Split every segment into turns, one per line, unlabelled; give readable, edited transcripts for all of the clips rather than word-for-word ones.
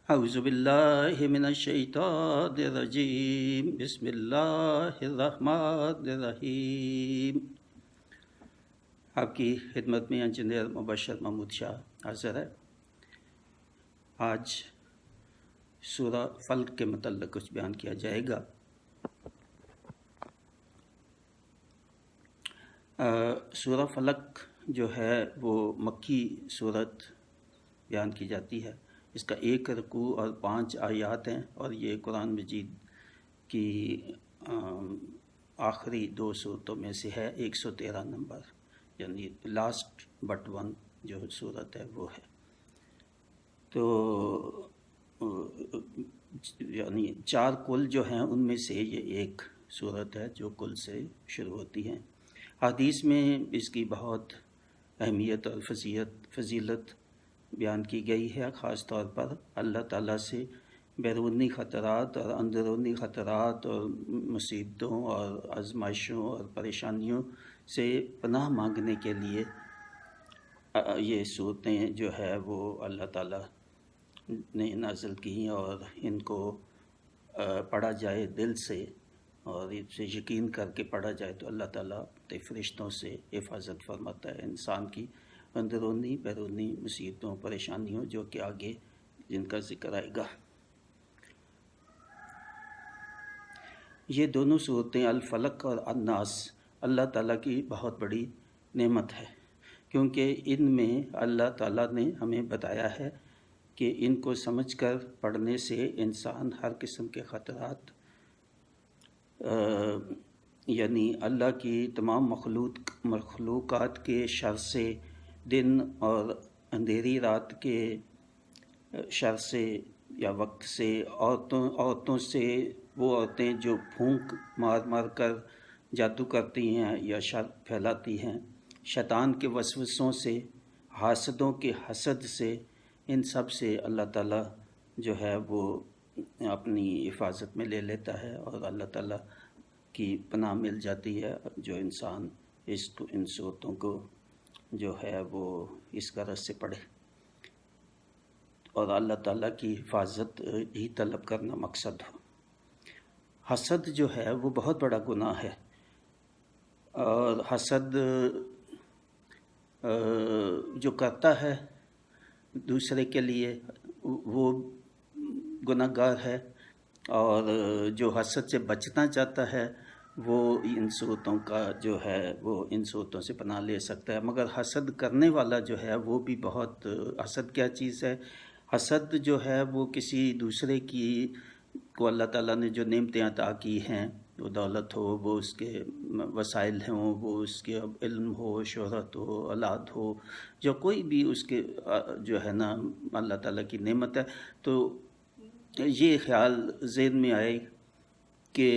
اعوذ باللہ من الشیطان الرجیم بسم اللہ الرحمن الرحیم۔ آپ کی خدمت میں انجینئر مبشر محمود شاہ حاضر ہے۔ آج سورہ فلق کے متعلق کچھ بیان کیا جائے گا۔ سورہ فلق جو ہے وہ مکی صورت بیان کی جاتی ہے۔ اس کا 1 رکوع اور 5 آیات ہیں، اور یہ قرآن مجید کی آخری 2 صورتوں میں سے ہے۔ 113 نمبر، یعنی لاسٹ بٹ ون جو صورت ہے وہ ہے۔ تو یعنی 4 کل جو ہیں ان میں سے یہ ایک صورت ہے جو کل سے شروع ہوتی ہیں۔ حدیث میں اس کی بہت اہمیت اور فضیلت بیان کی گئی ہے، خاص طور پر اللہ تعالیٰ سے بیرونی خطرات اور اندرونی خطرات اور مصیبتوں اور آزمائشوں اور پریشانیوں سے پناہ مانگنے کے لیے یہ صورتیں جو ہے وہ اللہ تعالیٰ نے نازل کی، اور ان کو پڑھا جائے دل سے اور اس سے یقین کر کے پڑھا جائے تو اللہ تعالیٰ فرشتوں سے حفاظت فرماتا ہے انسان کی اندرونی بیرونی مصیبتوں پریشانیوں، جو کہ آگے جن کا ذکر آئے گا۔ یہ دونوں صورتیں الفلق اور الناس اللہ تعالیٰ کی بہت بڑی نعمت ہے، کیونکہ ان میں اللہ تعالیٰ نے ہمیں بتایا ہے کہ ان کو سمجھ کر پڑھنے سے انسان ہر قسم کے خطرات یعنی اللہ کی تمام مخلوقات کے شر سے، دن اور اندھیری رات کے شر سے یا وقت سے، عورتوں سے، وہ عورتیں جو پھونک مار مار کر جادو کرتی ہیں یا شر پھیلاتی ہیں، شیطان کے وسوسوں سے، حاسدوں کے حسد سے، ان سب سے اللہ تعالیٰ جو ہے وہ اپنی حفاظت میں لے لیتا ہے، اور اللہ تعالیٰ کی پناہ مل جاتی ہے جو انسان ان صورتوں کو جو ہے وہ اس غرض سے پڑھے، اور اللہ تعالیٰ کی حفاظت ہی طلب کرنا مقصد ہو۔ حسد جو ہے وہ بہت بڑا گناہ ہے، اور حسد جو کرتا ہے دوسرے کے لیے وہ گناہ گار ہے، اور جو حسد سے بچنا چاہتا ہے وہ ان صورتوں کا جو ہے وہ ان صورتوں سے پناہ لے سکتا ہے۔ مگر حسد کرنے والا جو ہے وہ بھی بہت، حسد کیا چیز ہے؟ حسد جو ہے وہ کسی دوسرے کی کو اللہ تعالیٰ نے جو نعمتیں عطا کی ہیں، وہ دولت ہو، وہ اس کے وسائل ہوں، وہ اس کے علم ہو، شہرت ہو، اولاد ہو، جو کوئی بھی اس کے جو ہے نا اللہ تعالیٰ کی نعمت ہے، تو یہ خیال ذہن میں آئے کہ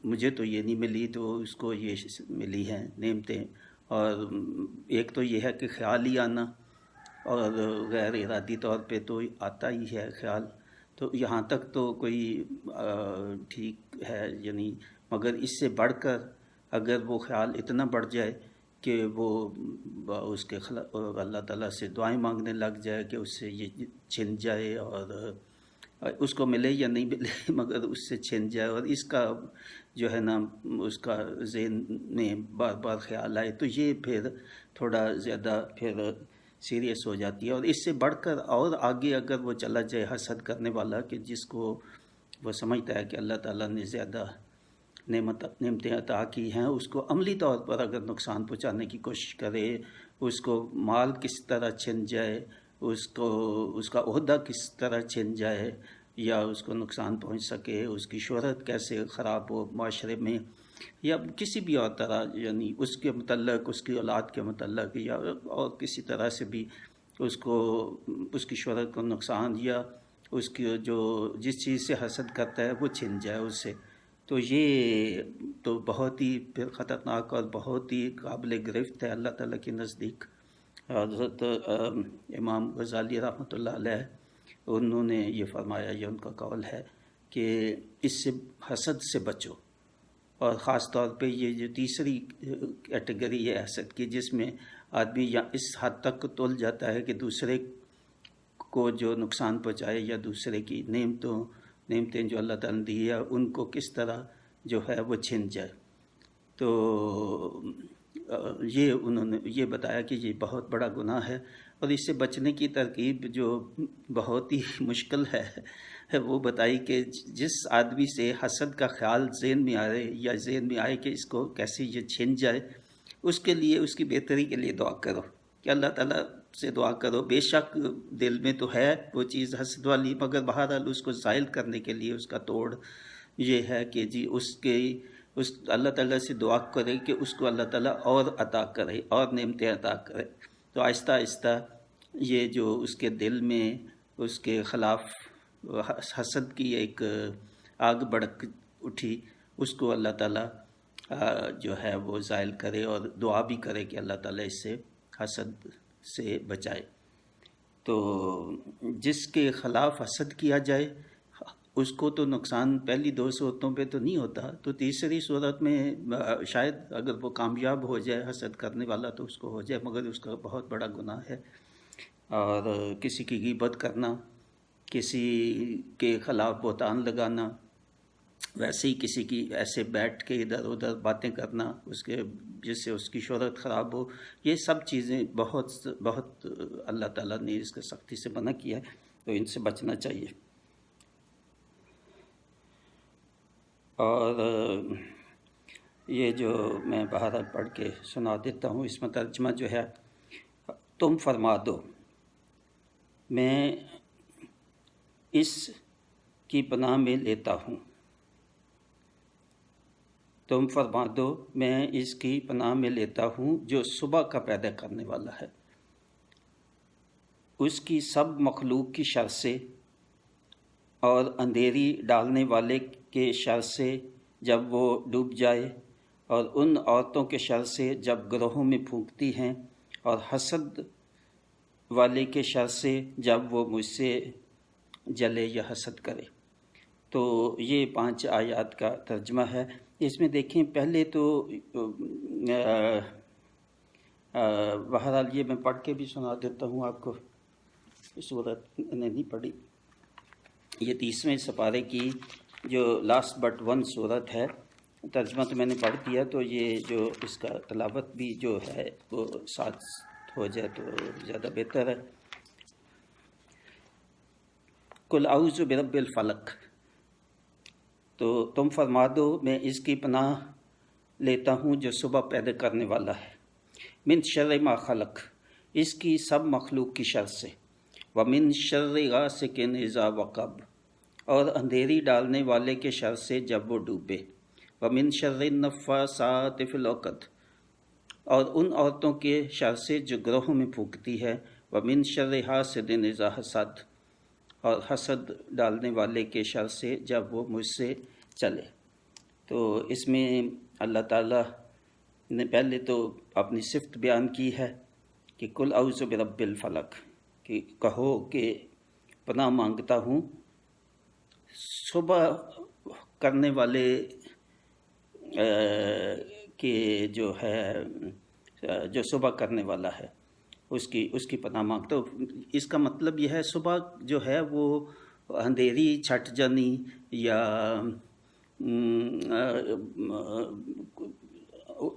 مجھے تو یہ نہیں ملی تو اس کو یہ ملی ہیں نعمتیں، اور ایک تو یہ ہے کہ خیال ہی آنا، اور غیر ارادی طور پہ تو آتا ہی ہے خیال، تو یہاں تک تو کوئی ٹھیک ہے، یعنی مگر اس سے بڑھ کر اگر وہ خیال اتنا بڑھ جائے کہ وہ اس کے خلاف اللہ تعالیٰ سے دعائیں مانگنے لگ جائے کہ اس سے یہ چھن جائے، اور اس کو ملے یا نہیں ملے مگر اس سے چھن جائے، اور اس کا جو ہے نا اس کا ذہن میں بار بار خیال آئے، تو یہ پھر تھوڑا زیادہ پھر سیریس ہو جاتی ہے۔ اور اس سے بڑھ کر اور آگے اگر وہ چلا جائے حسد کرنے والا، کہ جس کو وہ سمجھتا ہے کہ اللہ تعالیٰ نے زیادہ نعمتیں عطا کی ہیں، اس کو عملی طور پر اگر نقصان پہنچانے کی کوشش کرے، اس کو مال کس طرح چھن جائے، اس کا عہدہ کس طرح چھن جائے یا اس کو نقصان پہنچ سکے، اس کی شہرت کیسے خراب ہو معاشرے میں، یا کسی بھی اور طرح، یعنی اس کے متعلق، اس کی اولاد کے متعلق، یا اور کسی طرح سے بھی اس کی شہرت کو نقصان، یا اس کی جس چیز سے حسد کرتا ہے وہ چھن جائے اس سے، تو یہ تو بہت ہی پھر خطرناک اور بہت ہی قابل گرفت ہے اللہ تعالیٰ کے نزدیک۔ حضرت امام غزالی رحمۃ اللہ علیہ انہوں نے یہ فرمایا، یہ ان کا قول ہے کہ اس سے حسد سے بچو، اور خاص طور پہ یہ جو تیسری کیٹیگری ہے حسد کی، جس میں آدمی یا اس حد تک تل جاتا ہے کہ دوسرے کو جو نقصان پہنچائے یا دوسرے کی نعمتیں جو اللہ تعالیٰ نے دی ہے ان کو کس طرح جو ہے وہ چھن جائے۔ تو یہ انہوں نے یہ بتایا کہ یہ بہت بڑا گناہ ہے، اور اس سے بچنے کی ترکیب جو بہت ہی مشکل ہے وہ بتائی کہ جس آدمی سے حسد کا خیال ذہن میں آئے یا ذہن میں آئے کہ اس کو کیسے یہ چھن جائے، اس کے لیے اس کی بہتری کے لیے دعا کرو کہ اللہ تعالیٰ سے دعا کرو۔ بے شک دل میں تو ہے وہ چیز حسد والی، مگر بہرحال اس کو زائل کرنے کے لیے اس کا توڑ یہ ہے کہ جی اس اللہ تعالیٰ سے دعا کرے کہ اس کو اللہ تعالیٰ اور عطا کرے، اور نعمتیں عطا کرے۔ تو آہستہ آہستہ یہ جو اس کے دل میں اس کے خلاف حسد کی ایک آگ بڑک اٹھی، اس کو اللہ تعالیٰ جو ہے وہ زائل کرے، اور دعا بھی کرے کہ اللہ تعالیٰ اس سے حسد سے بچائے۔ تو جس کے خلاف حسد کیا جائے اس کو تو نقصان پہلی دو صورتوں پہ تو نہیں ہوتا، تو تیسری صورت میں شاید اگر وہ کامیاب ہو جائے حسد کرنے والا تو اس کو ہو جائے، مگر اس کا بہت بڑا گناہ ہے۔ اور کسی کی غیبت کرنا، کسی کے خلاف بہتان لگانا، ویسے ہی کسی کی ایسے بیٹھ کے ادھر ادھر باتیں کرنا اس کے جس سے اس کی شہرت خراب ہو، یہ سب چیزیں بہت اللہ تعالیٰ نے اس کا سختی سے منع کیا ہے، تو ان سے بچنا چاہیے۔ اور یہ جو میں بہرحال پڑھ کے سنا دیتا ہوں، اس میں ترجمہ جو ہے، تم فرما دو میں اس کی پناہ میں لیتا ہوں، تم فرما دو میں اس کی پناہ میں لیتا ہوں جو صبح کا پیدا کرنے والا ہے، اس کی سب مخلوق کی شر سے، اور اندھیری ڈالنے والے کے شر سے جب وہ ڈوب جائے، اور ان عورتوں کے شر سے جب گروہوں میں پھونکتی ہیں، اور حسد والے کے شر سے جب وہ مجھ سے جلے یا حسد کرے۔ تو یہ 5 آیات کا ترجمہ ہے۔ اس میں دیکھیں پہلے تو بہرحال یہ میں پڑھ کے بھی سنا دیتا ہوں آپ کو، صورت نے نہیں پڑھی، یہ 30ویں سپارے کی جو لاسٹ بٹ ون صورت ہے، ترجمہ تو میں نے پڑھ دیا، تو یہ جو اس کا تلاوت بھی جو ہے وہ ساتھ ہو جائے تو زیادہ بہتر ہے۔ قل اعوذ برب الفلق، تو تم فرما دو میں اس کی پناہ لیتا ہوں جو صبح پیدا کرنے والا ہے، من شر ما خلق، اس کی سب مخلوق کی شر سے، ومن شر غاسق اذا وقب، اور اندھیری ڈالنے والے کے شر سے جب وہ ڈوبے، ومن شر النفاثات فی العقد، اور ان عورتوں کے شر سے جو گروہوں میں پھونکتی ہے، ومن شر حاسد اذا حسد، اور حسد ڈالنے والے کے شر سے جب وہ مجھ سے چلے۔ تو اس میں اللہ تعالیٰ نے پہلے تو اپنی صفت بیان کی ہے کہ قل اعوذ برب الفلق، کہ کہو کہ پناہ مانگتا ہوں صبح کرنے والے کہ جو ہے جو صبح کرنے والا ہے اس کی پناہ مانگتا ہوں۔ اس کا مطلب یہ ہے صبح جو ہے وہ اندھیری چھٹ جانی، یا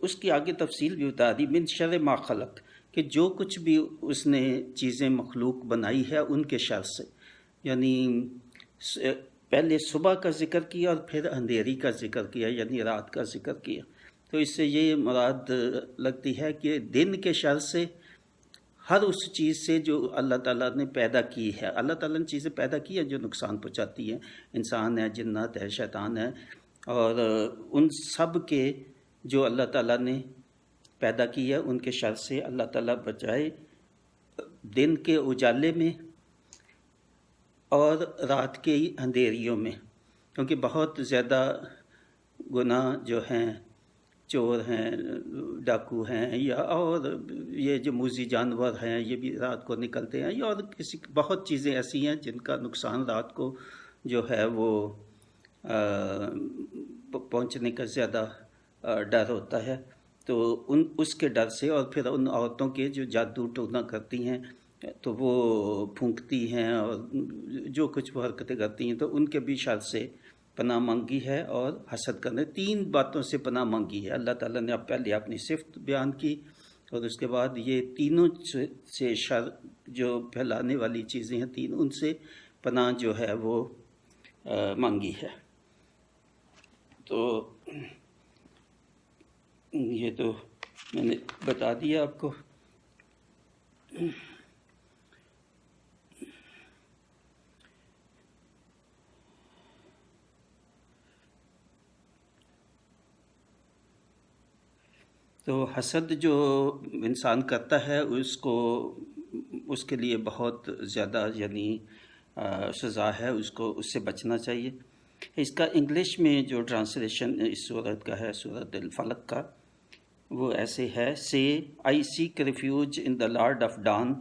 اس کی آگے تفصیل بھی بتا دی، من شر ما خلق، کہ جو کچھ بھی اس نے چیزیں مخلوق بنائی ہے ان کے شر سے، یعنی پہلے صبح کا ذکر کیا اور پھر اندھیری کا ذکر کیا، یعنی رات کا ذکر کیا۔ تو اس سے یہ مراد لگتی ہے کہ دن کے شر سے، ہر اس چیز سے جو اللہ تعالیٰ نے پیدا کی ہے۔ اللہ تعالیٰ نے چیزیں پیدا کی ہیں جو نقصان پہنچاتی ہیں، انسان ہے، جنات ہے، شیطان ہے، اور ان سب کے جو اللہ تعالیٰ نے پیدا کی ہے ان کے شر سے اللہ تعالیٰ بچائے، دن کے اجالے میں اور رات کے اندھیریوں میں، کیونکہ بہت زیادہ گناہ جو ہیں، چور ہیں، ڈاکو ہیں، یا اور یہ جو موذی جانور ہیں یہ بھی رات کو نکلتے ہیں، یا اور بہت چیزیں ایسی ہیں جن کا نقصان رات کو جو ہے وہ پہنچنے کا زیادہ ڈر ہوتا ہے۔ تو اس کے ڈر سے، اور پھر ان عورتوں کے جو جادو ٹونا کرتی ہیں تو وہ پھونکتی ہیں اور جو کچھ وہ حرکتیں کرتی ہیں، تو ان کے بھی شر سے پناہ مانگی ہے اور حسد کرنے، 3 باتوں سے پناہ مانگی ہے اللہ تعالیٰ نے۔ اب پہلے اپنی صفت بیان کی اور اس کے بعد یہ تینوں سے شر جو پھیلانے والی چیزیں ہیں 3، ان سے پناہ جو ہے وہ مانگی ہے۔ تو یہ تو میں نے بتا دیا آپ کو۔ تو حسد جو انسان کرتا ہے اس کے لیے بہت زیادہ یعنی سزا ہے، اس کو اس سے بچنا چاہیے۔ اس کا انگلش میں جو ٹرانسلیشن اس سورت کا ہے، سورت الفلق کا، وہ ایسے ہے: say I seek refuge in the Lord of dawn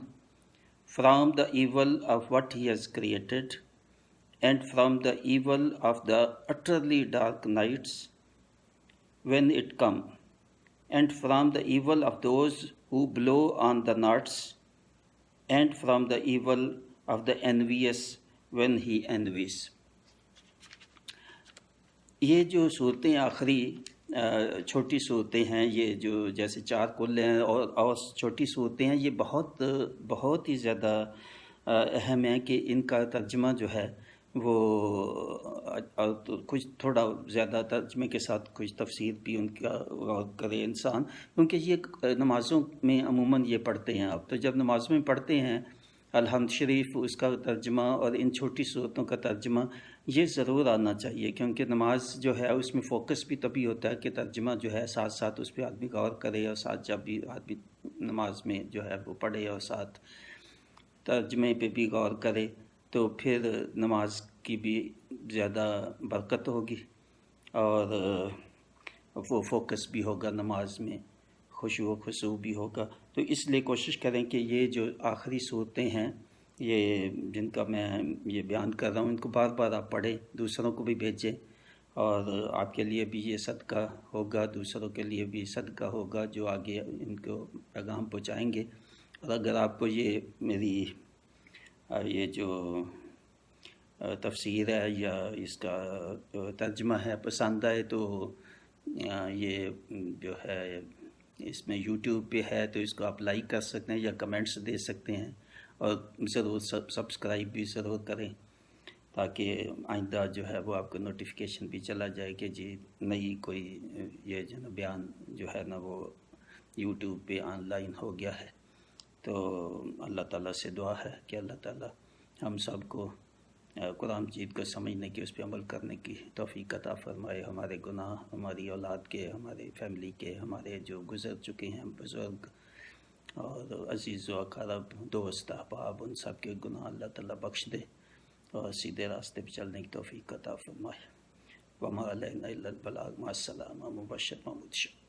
from the evil of what he has created and from the evil of the utterly dark nights when it come, and from the evil of those who blow on the knots, and from the evil of the envious when he envies. یہ جو صورتیں آخری چھوٹی صورتیں ہیں، یہ جو جیسے 4 کل ہیں اور چھوٹی صورتیں ہیں، یہ بہت ہی زیادہ اہم ہیں کہ ان کا ترجمہ جو ہے وہ کچھ تھوڑا زیادہ ترجمے کے ساتھ کچھ تفسیر بھی ان کا غور کرے انسان، کیونکہ یہ نمازوں میں عموماً یہ پڑھتے ہیں آپ۔ تو جب نمازوں میں پڑھتے ہیں الحمد شریف، اس کا ترجمہ اور ان چھوٹی صورتوں کا ترجمہ یہ ضرور آنا چاہیے، کیونکہ نماز جو ہے اس میں فوکس بھی تبھی ہوتا ہے کہ ترجمہ جو ہے ساتھ ساتھ اس پہ آدمی غور کرے، اور ساتھ جب بھی آدمی نماز میں جو ہے وہ پڑھے اور ساتھ ترجمے پہ بھی غور کرے، تو پھر نماز کی بھی زیادہ برکت ہوگی اور وہ فوکس بھی ہوگا نماز میں، خشوع و خضوع بھی ہوگا۔ تو اس لیے کوشش کریں کہ یہ جو آخری صورتیں ہیں، یہ جن کا میں یہ بیان کر رہا ہوں، ان کو بار بار آپ پڑھیں، دوسروں کو بھی بھیجیں، اور آپ کے لیے بھی یہ صدقہ ہوگا، دوسروں کے لیے بھی صدقہ ہوگا جو آگے ان کو پیغام پہنچائیں گے۔ اور اگر آپ کو یہ میری یہ جو تفسیر ہے یا اس کا ترجمہ ہے پسند آئے، تو یہ جو ہے اس میں یوٹیوب پہ ہے، تو اس کو آپ لائک کر سکتے ہیں یا کمنٹس دے سکتے ہیں، اور ضرور سبسکرائب بھی ضرور کریں، تاکہ آئندہ جو ہے وہ آپ کو نوٹیفیکیشن بھی چلا جائے کہ جی نئی کوئی یہ جو نا بیان جو ہے نا وہ یوٹیوب پہ آن لائن ہو گیا ہے۔ تو اللہ تعالیٰ سے دعا ہے کہ اللہ تعالیٰ ہم سب کو قرآن مجید کو سمجھنے کی، اس پہ عمل کرنے کی توفیق عطا فرمائے۔ ہمارے گناہ، ہماری اولاد کے، ہمارے فیملی کے، ہمارے جو گزر چکے ہیں بزرگ اور عزیز و اقارب، دوست احباب، ان سب کے گناہ اللہ تعالیٰ بخش دے اور سیدھے راستے پہ چلنے کی توفیق عطا فرمائے۔ وما علینا الا البلاغ، مع السلامہ، مبشر محمود شاہ۔